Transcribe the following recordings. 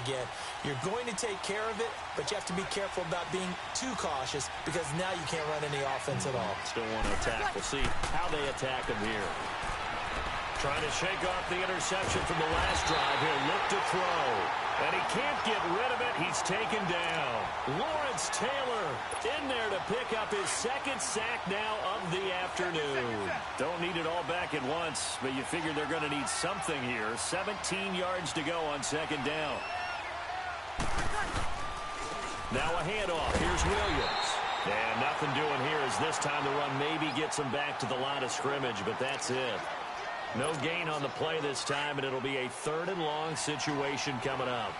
again. You're going to take care of it, but you have to be careful about being too cautious because now you can't run any offense at all. Still want to attack. We'll see how they attack him here. Trying to shake off the interception from the last drive. He'll look to throw. And he can't get rid of it. He's taken down. Lawrence Taylor in there to pick up his second sack now of the afternoon. Don't need it all back at once, but you figure they're going to need something here. 17 yards to go on second down. Now a handoff. Here's Williams. And nothing doing here as this time the run maybe gets him back to the line of scrimmage, but that's it. No gain on the play this time, and it'll be a 3rd and long situation coming up.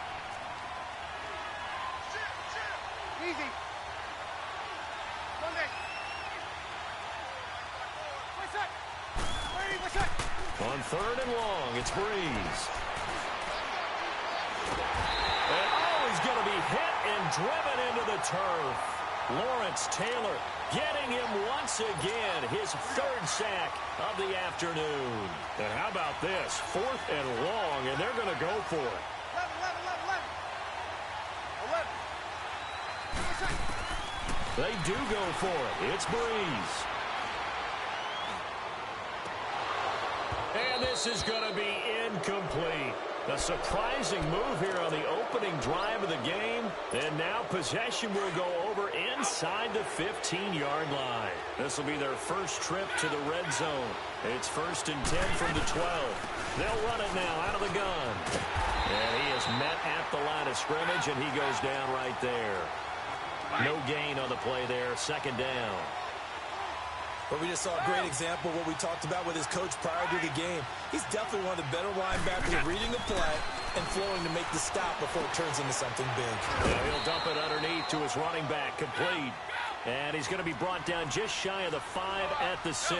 Easy. On 3rd and long, it's Breeze. And he's going to be hit and driven into the turf. Lawrence Taylor getting him once again, his 3rd sack of the afternoon. And how about this? 4th and long, and they're going to go for it. 11. They do go for it. It's Breeze. And this is going to be incomplete. A surprising move here on the opening drive of the game. And now possession will go over inside the 15-yard line. This will be their first trip to the red zone. It's 1st and 10 from the 12. They'll run it now out of the gun. And he is met at the line of scrimmage, and he goes down right there. No gain on the play there. 2nd down. But we just saw a great example of what we talked about with his coach prior to the game. He's definitely one of the better linebackers at reading the play and flowing to make the stop before it turns into something big. Yeah, he'll dump it underneath to his running back, complete. And he's going to be brought down just shy of the 5 at the 6.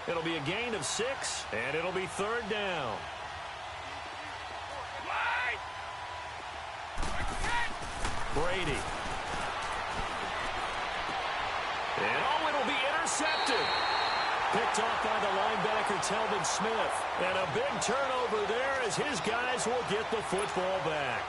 It'll be a gain of 6, and it'll be 3rd down. Brady. And it'll be intercepted. Picked off by the linebacker, Telvin Smith. And a big turnover there as his guys will get the football back.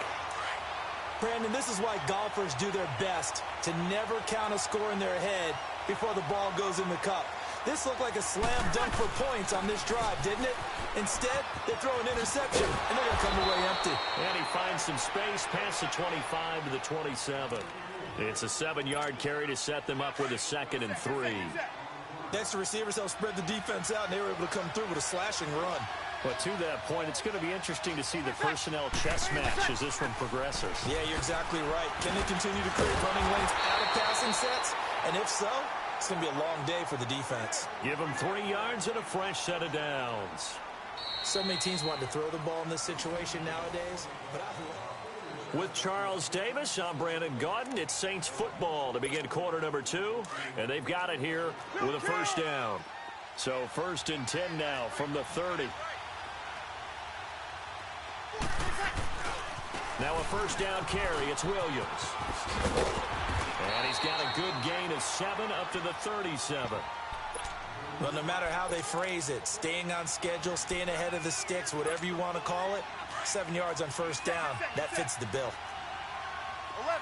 Brandon, this is why golfers do their best to never count a score in their head before the ball goes in the cup. This looked like a slam dunk for points on this drive, didn't it? Instead, they throw an interception, and they're going to come away empty. And he finds some space past the 25 to the 27. It's a 7-yard carry to set them up with a 2nd and 3. Extra receivers help spread the defense out, and they were able to come through with a slashing run. But to that point, it's going to be interesting to see the personnel chess match as this one progresses. Yeah, you're exactly right. Can they continue to create running lanes out of passing sets? And if so, it's going to be a long day for the defense. Give them 3 yards and a fresh set of downs. So many teams want to throw the ball in this situation nowadays. With Charles Davis, I'm Brandon Gaudin. It's Saints football to begin quarter number 2. And they've got it here with a 1st down. So 1st and 10 now from the 30. Now a 1st down carry. It's Williams. And he's got a good gain of 7 up to the 37. Well, no matter how they phrase it, staying on schedule, staying ahead of the sticks, whatever you want to call it, 7 yards on 1st down, that fits the bill. 11.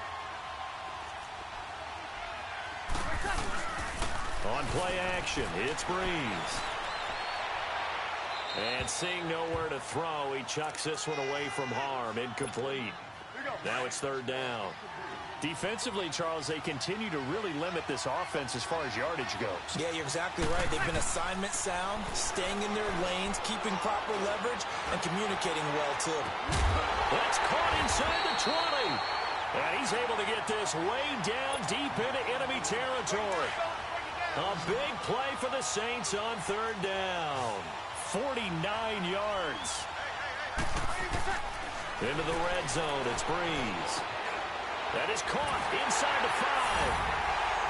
On play action, it's Breeze. And seeing nowhere to throw, he chucks this one away from harm, incomplete. Now it's 3rd down. Defensively, Charles, they continue to really limit this offense as far as yardage goes. Yeah, you're exactly right. They've been assignment sound, staying in their lanes, keeping proper leverage, and communicating well, too. That's caught inside the 20. And he's able to get this way down deep into enemy territory. A big play for the Saints on 3rd down. 49 yards. Into the red zone, it's Breeze. That is caught inside the 5.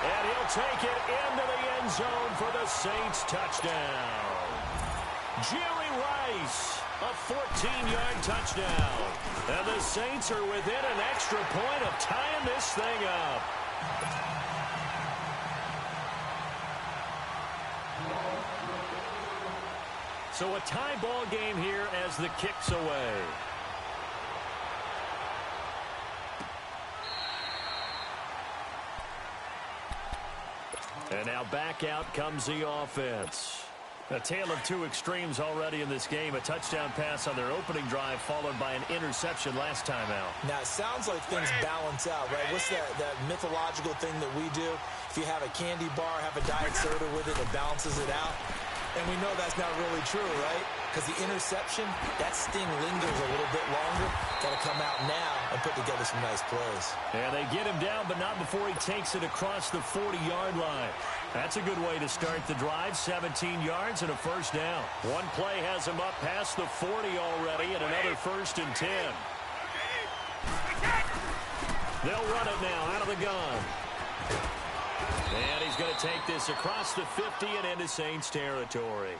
And he'll take it into the end zone for the Saints touchdown. Jerry Rice, a 14-yard touchdown. And the Saints are within an extra point of tying this thing up. So a tie ball game here as the kick's away. And now back out comes the offense. A tale of two extremes already in this game. A touchdown pass on their opening drive followed by an interception last time out. Now, it sounds like things balance out, right? What's that mythological thing that we do? If you have a candy bar, have a diet soda with it, it balances it out. And we know that's not really true, right? Because the interception, that sting lingers a little bit longer. Got to come out now and put together some nice plays. And they get him down, but not before he takes it across the 40-yard line. That's a good way to start the drive. 17 yards and a first down. One play has him up past the 40 already, and another 1st and 10. They'll run it now out of the gun. And he's going to take this across the 50 and into Saints territory.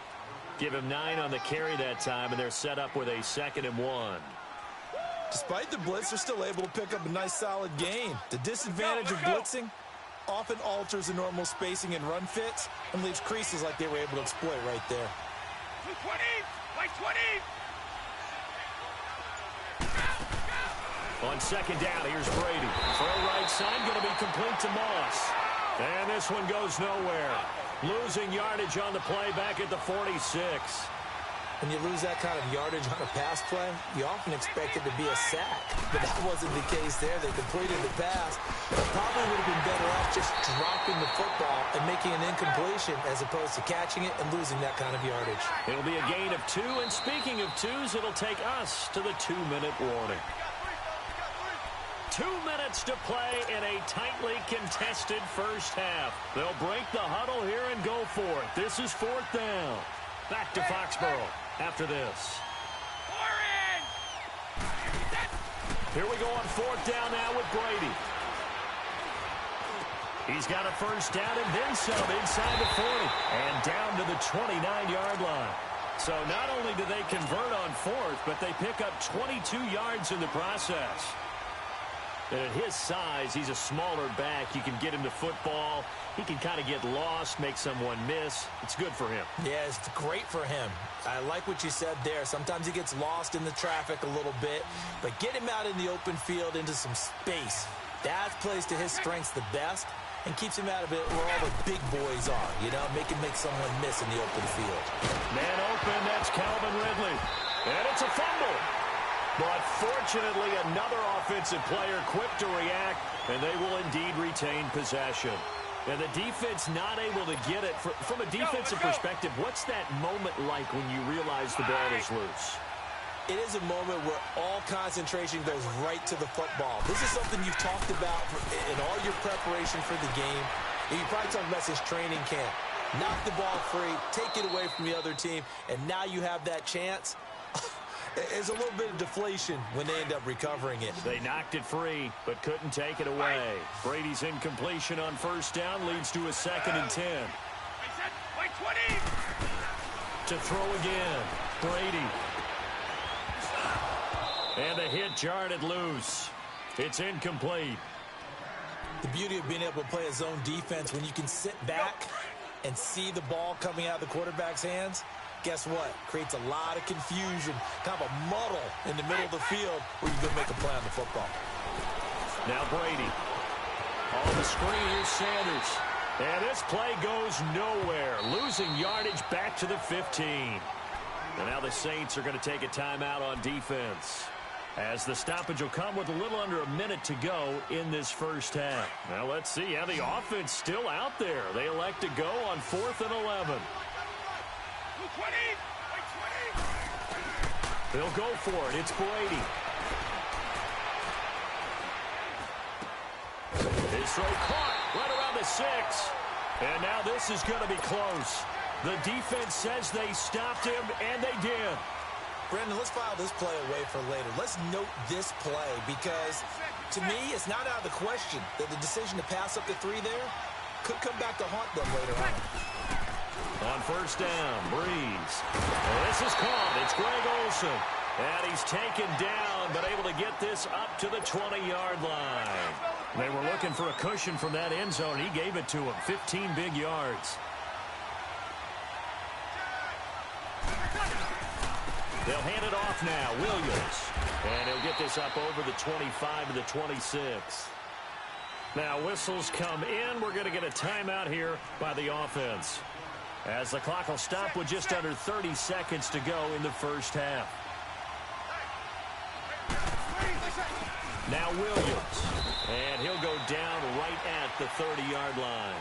Give him 9 on the carry that time, and they're set up with a 2nd and 1. Despite the blitz, they're still able to pick up a nice, solid gain. The disadvantage of blitzing often alters the normal spacing and run fits and leaves creases like they were able to exploit right there. 220, like 20. On 2nd down, here's Brady. Throw right side, going to be complete to Moss. And this one goes nowhere. Losing yardage on the play back at the 46. When you lose that kind of yardage on a pass play, you often expect it to be a sack. But that wasn't the case there. They completed the pass. Probably would have been better off just dropping the football and making an incompletion as opposed to catching it and losing that kind of yardage. It'll be a gain of 2, and speaking of 2s, it'll take us to the 2-minute warning. 2 minutes to play in a tightly contested first half. They'll break the huddle here and go for it. This is 4th down. Back to Foxborough after this. Here we go on 4th down now with Brady. He's got a first down and then some inside the 40 and down to the 29-yard line. So not only do they convert on 4th, but they pick up 22 yards in the process. And at his size, he's a smaller back. You can get him the football. He can kind of get lost, make someone miss. It's good for him. Yeah, it's great for him. I like what you said there. Sometimes he gets lost in the traffic a little bit, but get him out in the open field into some space. That plays to his strengths the best and keeps him out of it where all the big boys are, you know, make someone miss in the open field. Man open, that's Calvin Ridley. And it's a fumble. But fortunately, another offensive player quick to react, and they will indeed retain possession. And the defense not able to get it. From a defensive perspective, what's that moment like when you realize the ball is loose? It is a moment where all concentration goes right to the football. This is something you've talked about in all your preparation for the game. And you probably talked about since training camp. Knock the ball free, take it away from the other team, and now you have that chance. There's a little bit of deflation when they end up recovering it. They knocked it free, but couldn't take it away. Brady's incompletion on first down leads to a 2nd and 10. To throw again, Brady. And the hit jarred loose. It's incomplete. The beauty of being able to play a zone defense when you can sit back and see the ball coming out of the quarterback's hands, guess what? Creates a lot of confusion, kind of a muddle in the middle of the field where you can make a play on the football. Now Brady. On the screen, here's Sanders. And this play goes nowhere. Losing yardage back to the 15. And now the Saints are going to take a timeout on defense, as the stoppage will come with a little under a minute to go in this first half. Now let's see how the offense still out there. They elect to go on 4th and 11. They'll go for it. It's Brady. His throw caught right around the 6. And now this is going to be close. The defense says they stopped him, and they did. Brandon, let's file this play away for later. Let's note this play because, to me, it's not out of the question that the decision to pass up the 3 there could come back to haunt them later on. On first down, Breeze. And this is caught. It's Greg Olsen. And he's taken down, but able to get this up to the 20-yard line. They were looking for a cushion from that end zone. He gave it to him. 15 big yards. They'll hand it off now. Williams. And he'll get this up over the 25 to the 26. Now whistles come in. We're going to get a timeout here by the offense, as the clock will stop with just under 30 seconds to go in the first half. Now Williams, and he'll go down right at the 30-yard line.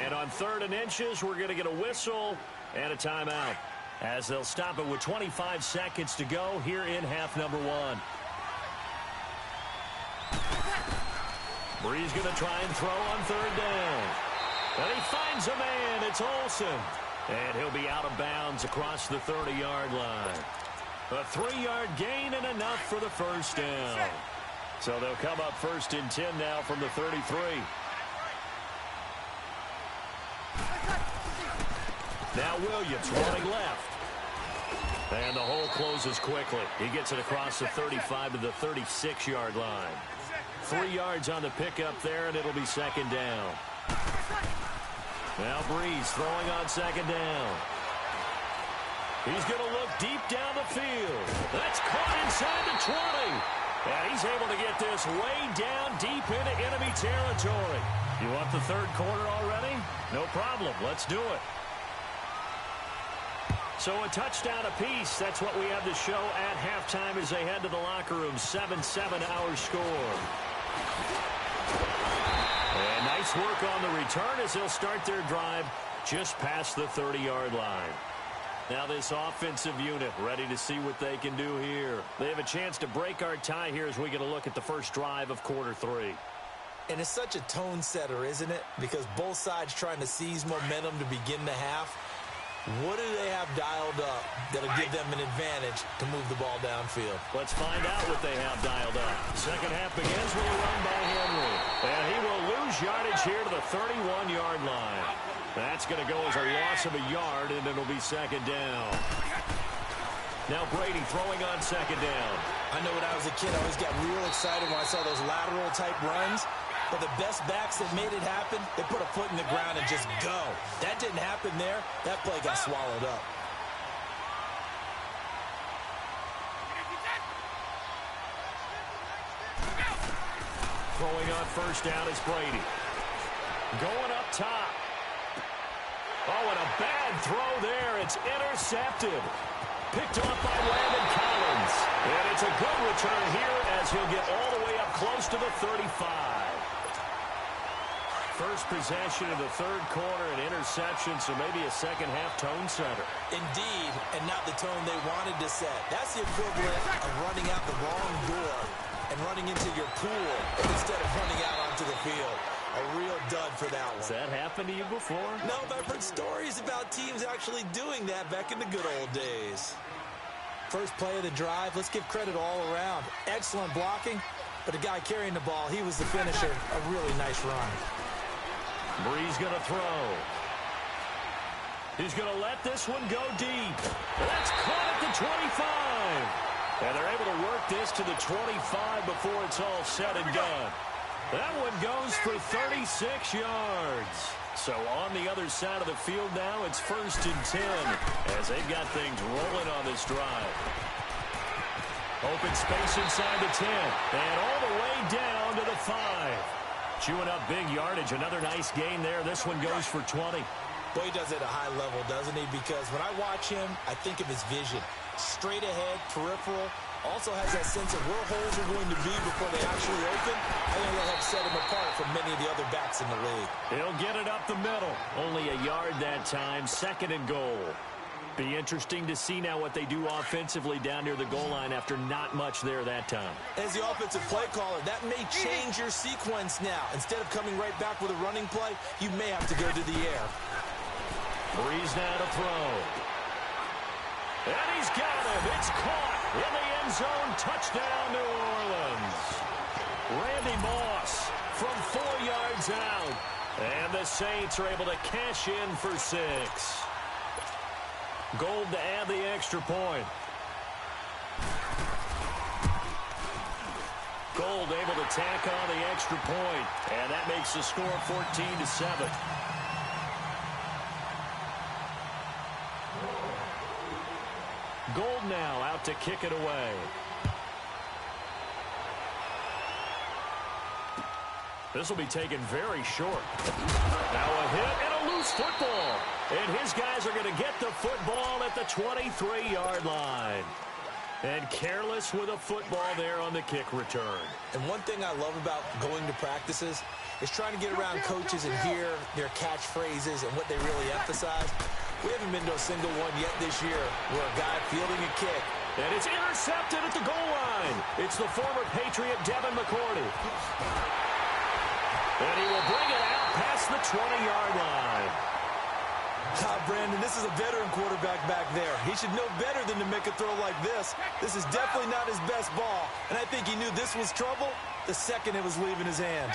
And on 3rd and inches, we're going to get a whistle and a timeout, as they'll stop it with 25 seconds to go here in half number 1. Bree's going to try and throw on 3rd down. And he finds a man. It's Olsen. And he'll be out of bounds across the 30-yard line. A 3-yard gain and enough for the first down. So they'll come up 1st and 10 now from the 33. Now Williams running left. And the hole closes quickly. He gets it across the 35 to the 36-yard line. 3 yards on the pickup there, and it'll be 2nd down. Now Breeze throwing on 2nd down. He's going to look deep down the field. That's caught inside the 20. And he's able to get this way down deep into enemy territory. You want the 3rd quarter already? No problem. Let's do it. So a touchdown apiece. That's what we have to show at halftime as they head to the locker room. 7-7 our score. And nice work on the return as they'll start their drive just past the 30-yard line. Now this offensive unit ready to see what they can do here. They have a chance to break our tie here as we get a look at the first drive of quarter 3. And it's such a tone setter, isn't it? Because both sides trying to seize momentum to begin the half. What do they have dialed up that'll give them an advantage to move the ball downfield? Let's find out what they have dialed up. Second half begins with a run by Henry. And he will lose yardage here to the 31-yard line. That's going to go as a loss of a yard, and it'll be 2nd down. Now Brady throwing on 2nd down. I know when I was a kid, I always got real excited when I saw those lateral-type runs. But the best backs that made it happen, they put a foot in the ground and just go. That didn't happen there. That play got swallowed up. Throwing on 1st down is Brady. Going up top. Oh, and a bad throw there. It's intercepted. Picked off by Landon Collins. And it's a good return here as he'll get all the way up close to the 35. First possession of the 3rd quarter, an interception, so maybe a second-half tone setter. Indeed, and not the tone they wanted to set. That's the equivalent of running out the wrong door and running into your pool instead of running out onto the field. A real dud for that one. Has that happened to you before? No, but I've heard stories about teams actually doing that back in the good old days. First play of the drive, let's give credit all around. Excellent blocking, but the guy carrying the ball, he was the finisher. A really nice run. Bree's going to throw. He's going to let this one go deep. That's caught at the 25. And they're able to work this to the 25 before it's all said and done. That one goes for 36 yards. So on the other side of the field now, it's 1st and 10 as they've got things rolling on this drive. Open space inside the 10 and all the way down to the 5. Chewing up big yardage. Another nice gain there. This one goes for 20. Boy, he does it at a high level, doesn't he? Because when I watch him, I think of his vision. Straight ahead, peripheral. Also has that sense of where holes are going to be before they actually open. I think that helps set him apart from many of the other backs in the league. He'll get it up the middle. Only a yard that time. 2nd and goal. Be interesting to see now what they do offensively down near the goal line after not much there that time. As the offensive play caller, that may change your sequence now. Instead of coming right back with a running play, you may have to go to the air. Breeze now to throw. And he's got him. It's caught in the end zone. Touchdown, New Orleans. Randy Moss from 4 yards out. And the Saints are able to cash in for 6. Gold to add the extra point. Gold able to tack on the extra point. And that makes the score 14-7. Gold now out to kick it away. This will be taken very short. Now a hit and a loose football. And his guys are going to get the football at the 23-yard line. And careless with a football there on the kick return. And one thing I love about going to practices is trying to get around coaches and hear their catchphrases and what they really emphasize. We haven't been to a single one yet this year where a guy fielding a kick. And it's intercepted at the goal line. It's the former Patriot Devin McCourty. And he will bring it out past the 20-yard line. Brandon, this is a veteran quarterback back there. He should know better than to make a throw like this. This is definitely not his best ball. And I think he knew this was trouble the second it was leaving his hand.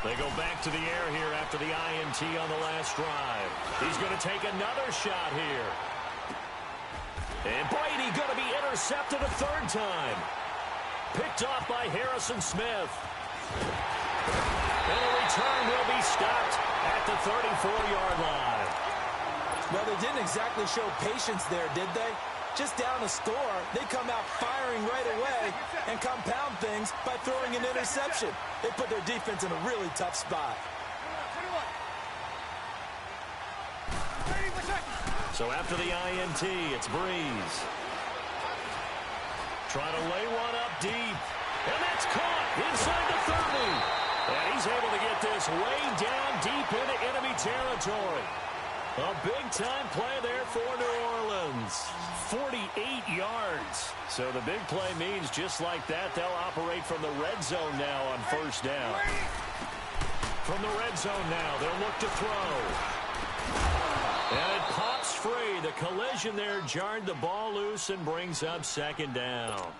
They go back to the air here after the INT on the last drive. He's going to take another shot here. And Brady going to be intercepted a third time. Picked off by Harrison Smith. And the return will be stopped at the 34-yard line. Well, they didn't exactly show patience there, did they? Just down a score, they come out firing right away and compound things by throwing an interception. They put their defense in a really tough spot. So after the INT, it's Breeze. Trying to lay one up deep. And that's caught inside the 30. And he's able to get this way down deep into enemy territory. A big-time play there for New Orleans. 48 yards. So the big play means just like that, they'll operate from the red zone now on first down. From the red zone now, they'll look to throw. And it pops free. The collision there jarred the ball loose and brings up second down.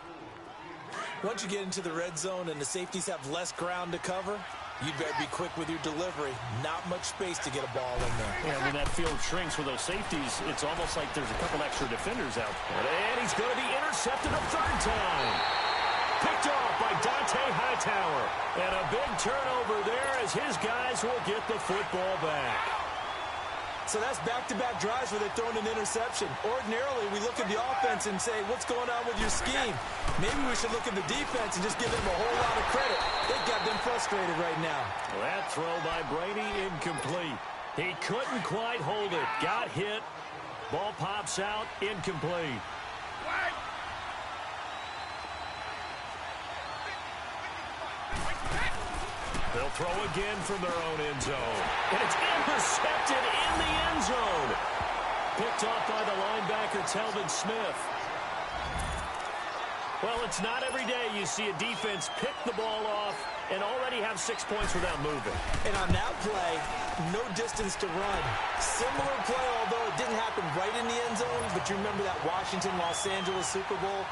Once you get into the red zone and the safeties have less ground to cover, you'd better be quick with your delivery. Not much space to get a ball in there. Yeah, when that field shrinks with those safeties, it's almost like there's a couple extra defenders out there. And he's going to be intercepted a third time. Picked off by Dante Hightower. And a big turnover there as his guys will get the football back. So that's back-to-back drives where they've thrown an interception. Ordinarily, we look at the offense and say, what's going on with your scheme? Maybe we should look at the defense and just give them a whole lot of credit. They've got them frustrated right now. That throw by Brady incomplete. He couldn't quite hold it. Got hit. Ball pops out. Incomplete. They'll throw again from their own end zone. And it's intercepted in the end zone. Picked off by the linebacker, Telvin Smith. Well, it's not every day you see a defense pick the ball off and already have 6 points without moving. And on that play, no distance to run. Similar play, although it didn't happen right in the end zone, but you remember that Washington-Los Angeles Super Bowl?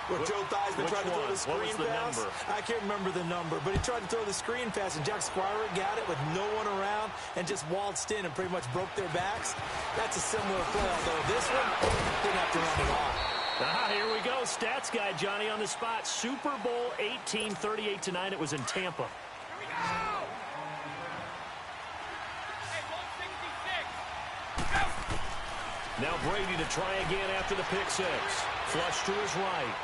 Where Joe Theismann tried to throw the screen pass. I can't remember the number, but he tried to throw the screen pass, and Jack Squire got it with no one around and just waltzed in and pretty much broke their backs. That's a similar play, although this one didn't have to run it off. Here we go. Stats guy, Johnny, on the spot. Super Bowl 18, 38-9. It was in Tampa. Now Brady to try again after the pick six. Flush to his right.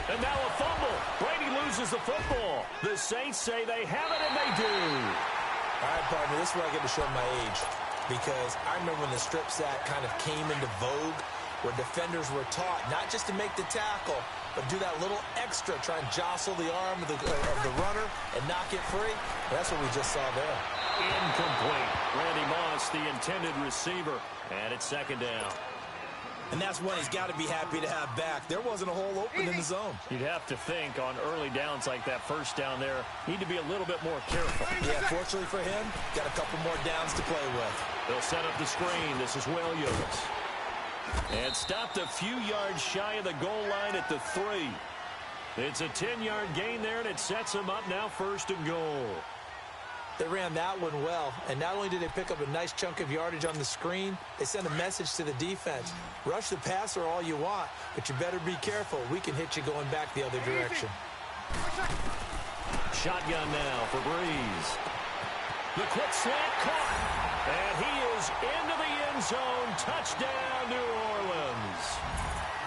And now a fumble. Brady loses the football. The Saints say they have it, and they do. All right, partner, this is where I get to show my age. Because I remember when the strip sack kind of came into vogue, where defenders were taught not just to make the tackle, but do that little extra, try and jostle the arm of the runner and knock it free. That's what we just saw there. Incomplete. Randy Moss, the intended receiver, and it's second down. And that's one he's got to be happy to have back. There wasn't a hole open in the zone. You'd have to think on early downs like that first down there, need to be a little bit more careful. Yeah, fortunately for him, got a couple more downs to play with. They'll set up the screen. This is Williams. And stopped a few yards shy of the goal line at the 3. It's a 10-yard gain there, and it sets him up now first and goal. They ran that one well, and not only did they pick up a nice chunk of yardage on the screen, they sent a message to the defense. Rush the passer all you want, but you better be careful. We can hit you going back the other direction. Shotgun now for Breeze. The quick slant caught, and he is into the end zone. Touchdown, New Orleans.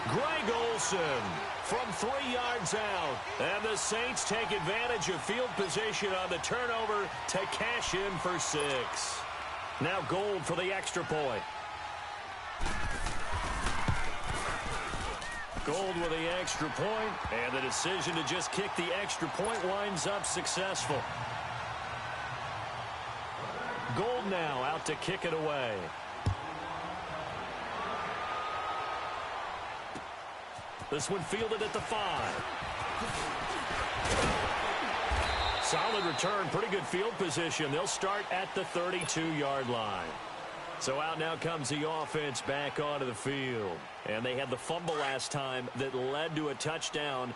Greg Olsen from 3 yards out. And the Saints take advantage of field position on the turnover to cash in for 6. Now Gold for the extra point. Gold with the extra point, and the decision to just kick the extra point winds up successful. Gold now out to kick it away. This one fielded at the 5. Solid return, pretty good field position. They'll start at the 32-yard line. So out now comes the offense back onto the field. And they had the fumble last time that led to a touchdown.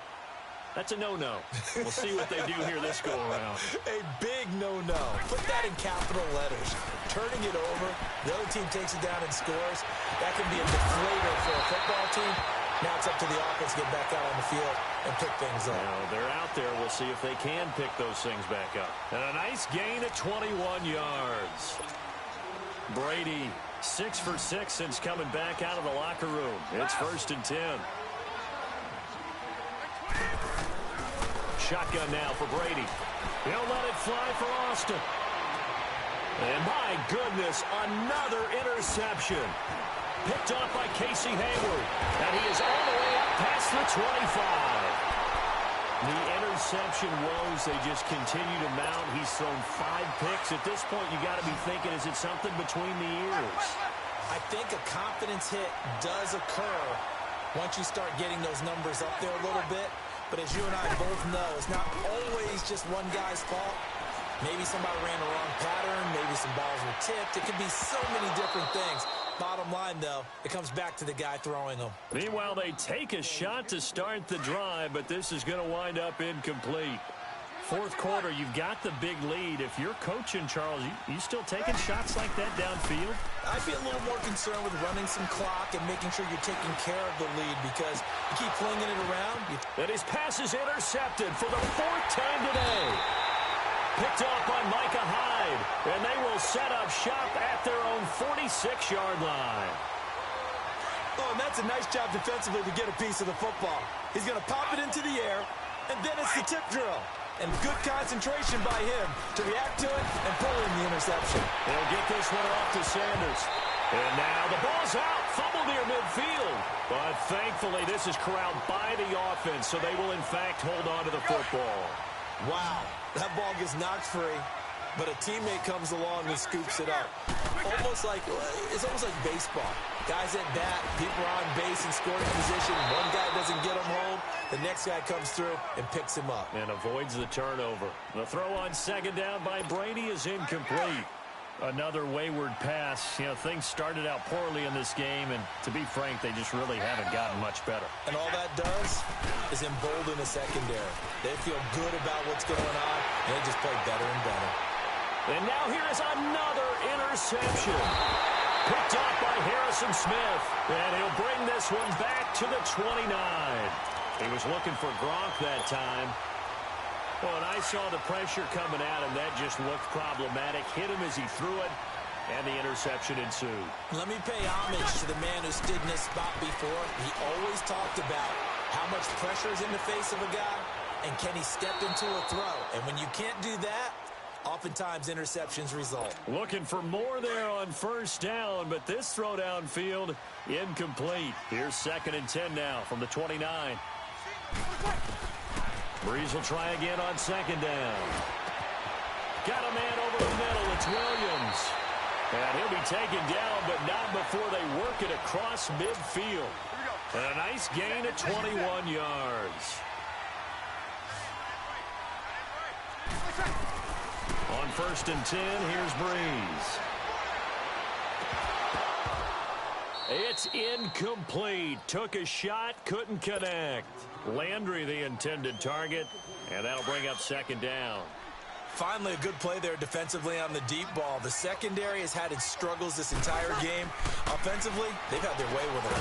That's a no-no. We'll see what they do here this go-around. A big no-no. Put that in capital letters. Turning it over, the other team takes it down and scores. That can be a deflator for a football team. Now it's up to the offense to get back out on the field and pick things up. Now, they're out there. We'll see if they can pick those things back up. And a nice gain of 21 yards. Brady, 6 for 6 since coming back out of the locker room. It's 1st and 10. Shotgun now for Brady. He'll let it fly for Austin. And my goodness, another interception. Picked off by Casey Hayward. And he is all the way up past the 25. The interception woes, they just continue to mount. He's thrown 5 picks. At this point, you got to be thinking, is it something between the ears? I think a confidence hit does occur once you start getting those numbers up there a little bit. But as you and I both know, it's not always just one guy's fault. Maybe somebody ran the wrong pattern. Maybe some balls were tipped. It could be so many different things. Bottom line, though, it comes back to the guy throwing them. Meanwhile, they take a shot to start the drive, but this is going to wind up incomplete. 4th quarter, you've got the big lead. If you're coaching, Charles, you still taking shots like that downfield? I'd be a little more concerned with running some clock and making sure you're taking care of the lead because you keep flinging it around. And his pass is intercepted for the 4th time today. Picked off by Micah Hyde, and they will set up shop at their own 46-yard line. Oh, and that's a nice job defensively to get a piece of the football. He's going to pop it into the air, and then it's the tip drill. And good concentration by him to react to it and pull in the interception. They'll get this one off to Sanders. And now the ball's out, fumble near midfield. But thankfully, this is corralled by the offense, so they will, in fact, hold on to the football. Wow, that ball gets knocked free, but a teammate comes along and scoops it up. It's almost like baseball. Guys at bat, people are on base in scoring position. One guy doesn't get him home. The next guy comes through and picks him up. And avoids the turnover. The throw on 2nd down by Brady is incomplete. Another wayward pass. You know, things started out poorly in this game, and to be frank, they just really haven't gotten much better. And all that does is embolden the secondary. They feel good about what's going on, and they just play better and better. And now here is another interception. Picked off by Harrison Smith, and he'll bring this one back to the 29. He was looking for Gronk that time. Well, and I saw the pressure coming at him. That just looked problematic. Hit him as he threw it, and the interception ensued. Let me pay homage to the man who stood in this spot before. He always talked about how much pressure is in the face of a guy, and can he step into a throw? And when you can't do that, oftentimes interceptions result. Looking for more there on 1st down, but this throw downfield incomplete. Here's 2nd and 10 now from the 29. Breeze will try again on 2nd down. Got a man over the middle. It's Williams. And he'll be taken down, but not before they work it across midfield. And a nice gain of 21 yards. On 1st and 10, here's Breeze. It's incomplete. Took a shot, couldn't connect. Landry the intended target, and that'll bring up 2nd down. Finally, a good play there defensively on the deep ball. The secondary has had its struggles this entire game. Offensively, they've had their way with it.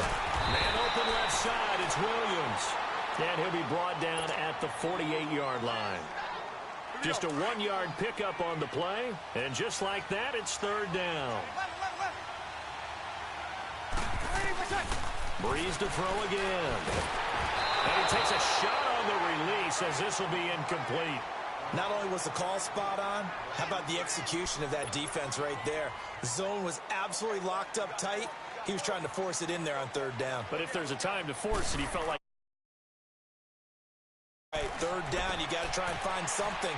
Man open left side, it's Williams. And he'll be brought down at the 48-yard line. Just a 1-yard pickup on the play, and just like that, it's 3rd down. Breeze to throw again. And he takes a shot on the release as this will be incomplete. Not only was the call spot on, how about the execution of that defense right there? The zone was absolutely locked up tight. He was trying to force it in there on third down. But if there's a time to force it, he felt like... Right, third down, you got to try and find something.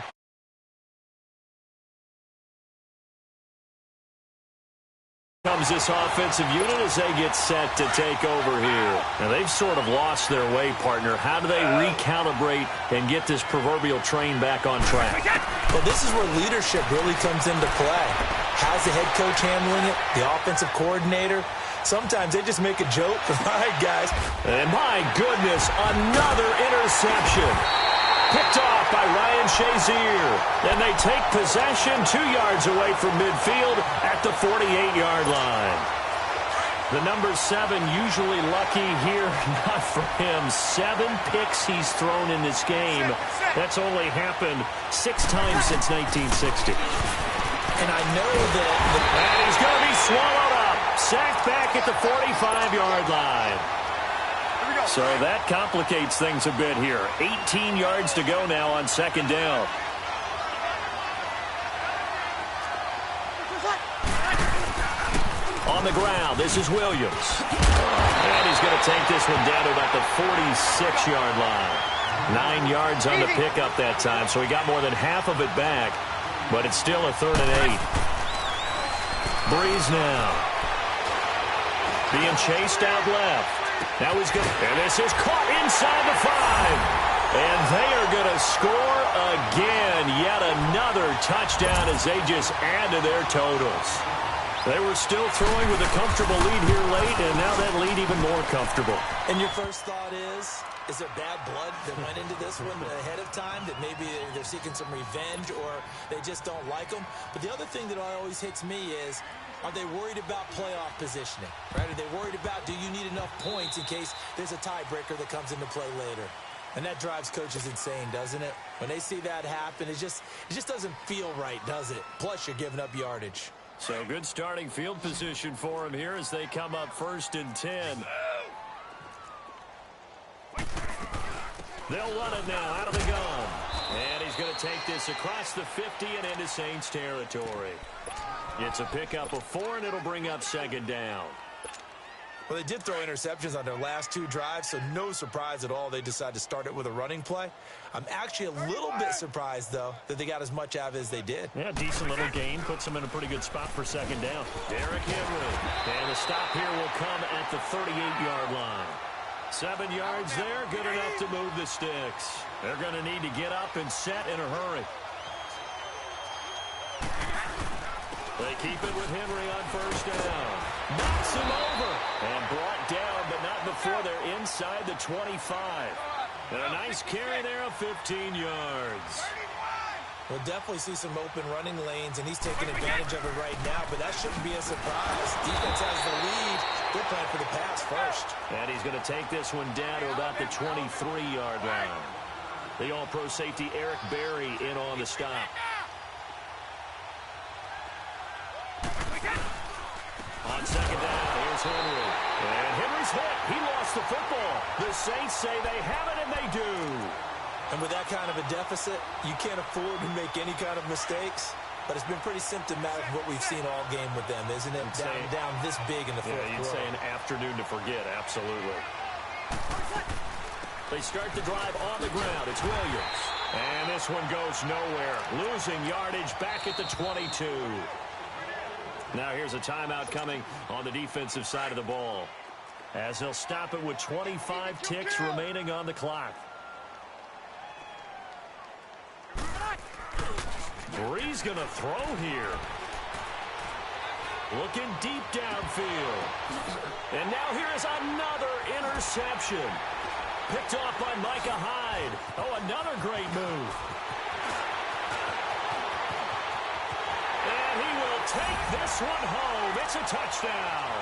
Comes this offensive unit as they get set to take over here. Now, they've sort of lost their way, partner. How do they recalibrate and get this proverbial train back on track? Well, this is where leadership really comes into play. How's the head coach handling it? The offensive coordinator? Sometimes they just make a joke. All right, guys. And my goodness, another interception. Picked off by Ryan Shazier. And they take possession 2 yards away from midfield at the 48-yard line. The number 7 usually lucky here. Not for him. 7 picks he's thrown in this game. That's only happened 6 times since 1960. And I know that... And he's going to be swallowed up. Sacked back at the 45-yard line. So that complicates things a bit here. 18 yards to go now on second down. On the ground, this is Williams. And he's going to take this one down to about the 46-yard line. 9 yards on the pickup that time, so he got more than half of it back. But it's still a 3rd and 8. Breeze now. Being chased out left. Now he's going to, and this is caught inside the 5. And they are going to score again. Yet another touchdown as they just add to their totals. They were still throwing with a comfortable lead here late, and now that lead even more comfortable. And your first thought is there bad blood that went into this one ahead of time, that maybe they're seeking some revenge or they just don't like them? But the other thing that always hits me is, are they worried about playoff positioning, right? Are they worried about, do you need enough points in case there's a tiebreaker that comes into play later? And that drives coaches insane, doesn't it? When they see that happen, it just doesn't feel right, does it? Plus, you're giving up yardage. So good starting field position for him here as they come up 1st and 10. They'll run it now out of the gun. And he's going to take this across the 50 and into Saints territory. It's a pickup of 4, and it'll bring up second down. Well, they did throw interceptions on their last 2 drives, so no surprise at all they decided to start it with a running play. I'm actually a little bit surprised, though, that they got as much out of it as they did. Yeah, decent little gain. Puts them in a pretty good spot for second down. Derrick Henry. And the stop here will come at the 38-yard line. 7 yards there, good enough to move the sticks. They're going to need to get up and set in a hurry. They keep it with Henry on first down. Knocks him over. And brought down, but not before they're inside the 25. And a nice carry there of 15 yards. We'll definitely see some open running lanes, and he's taking advantage of it right now, but that shouldn't be a surprise. Defense has the lead. They're playing for the pass first. And he's going to take this one down to about the 23-yard line. The all-pro safety Eric Berry in on the stop. On second down, here's Henry. And Henry's hit. He lost the football. The Saints say they have it, and they do. And with that kind of a deficit, you can't afford to make any kind of mistakes. But it's been pretty symptomatic of what we've seen all game with them, isn't it? Down this big in the fourth quarter. You'd say an afternoon to forget, absolutely. They start the drive on the ground. It's Williams. And this one goes nowhere. Losing yardage back at the 22. Now here's a timeout coming on the defensive side of the ball, as they'll stop it with 25 ticks remaining on the clock. Breeze going to throw here. Looking deep downfield. And now here's another interception. Picked off by Micah Hyde. Oh, another great move. And he will take this one home. It's a touchdown.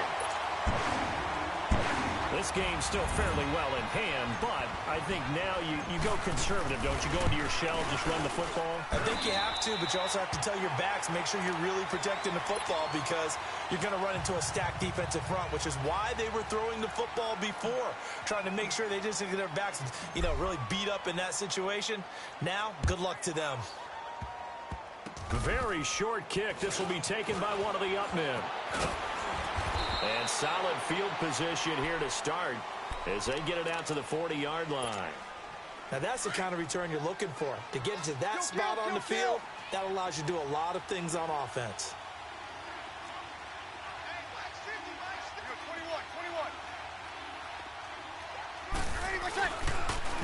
This game's still fairly well in hand, but I think now you go conservative, don't you? Go into your shell, just run the football? I think you have to, but you also have to tell your backs, make sure you're really protecting the football because you're going to run into a stacked defensive front, which is why they were throwing the football before, trying to make sure they just get their backs, really beat up in that situation. Now, good luck to them. Very short kick. This will be taken by one of the up men. And solid field position here to start as they get it out to the 40-yard line. Now, that's the kind of return you're looking for. To get to that spot on the field, that allows you to do a lot of things on offense.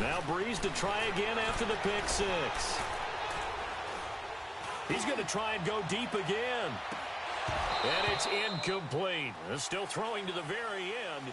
Now Breeze to try again after the pick six. He's going to try and go deep again. And it's incomplete. Still throwing to the very end.